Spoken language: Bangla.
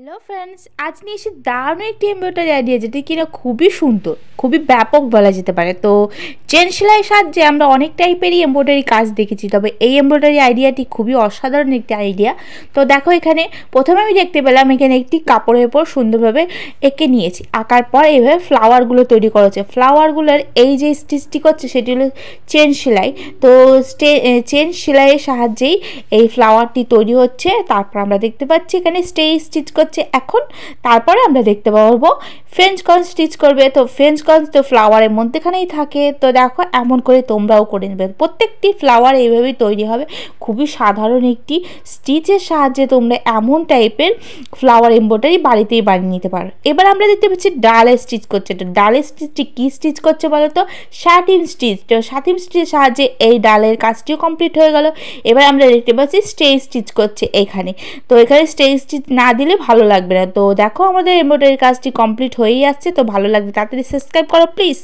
হ্যালো ফ্রেন্ডস, আজ নিয়ে এসে দারুণ একটি এমব্রয়ডারি আইডিয়া, যেটি কিনা খুবই সুন্দর, খুবই ব্যাপক বলা যেতে পারে। তো চেন সেলাইয়ের সাহায্যে আমরা অনেক টাইপেরই এমব্রয়ডারি কাজ দেখেছি, তবে এই এমব্রয়ডারি আইডিয়াটি খুবই অসাধারণ একটি আইডিয়া। তো দেখো, এখানে প্রথমে আমি দেখতে পেলাম এখানে একটি কাপড়ের উপর সুন্দরভাবে এঁকে নিয়েছি। আঁকার পর এইভাবে ফ্লাওয়ারগুলো তৈরি করা হচ্ছে। ফ্লাওয়ারগুলোর এই যে স্টিচটি করছে সেটি হলো চেন সেলাই। তো চেন সেলাইয়ের সাহায্যেই এই ফ্লাওয়ারটি তৈরি হচ্ছে। তারপর আমরা দেখতে পাচ্ছি এখানে স্টিচ করছে এখন। তারপরে আমরা দেখতে পাবো ফ্রেঞ্চ কর্ন স্টিচ করবে। তো ফ্রেঞ্চ কর্ন তো ফ্লাওয়ারের মধ্যেখানেই থাকে। তো দেখো, এমন করে তোমরাও করে নেবে। প্রত্যেকটি ফ্লাওয়ার এইভাবেই তৈরি হবে। খুবই সাধারণ একটি স্টিচের সাহায্যে তোমরা এমন টাইপের ফ্লাওয়ার এমব্রয়ডারি বাড়িতেই বানিয়ে নিতে পারো। এবার আমরা দেখতে পাচ্ছি ডালে স্টিচ করছে। তো ডালে স্টিচটি কী স্টিচ করছে বলো তো? Satin stitch. তো শাটিন স্টিচের সাহায্যে এই ডালের কাজটিও কমপ্লিট হয়ে গেল। এবার আমরা দেখতে পাচ্ছি স্টেজ স্টিচ করছে এখানে। তো এখানে স্টেজ স্টিচ না দিলে ভালো লাগবে না। তো দেখো, আমাদের এমব্রয়ডারি কাজটি কমপ্লিট হয়েই আসছে। তো ভালো লাগবে তাড়াতাড়ি সাবস্ক্রাইব করো প্লিজ।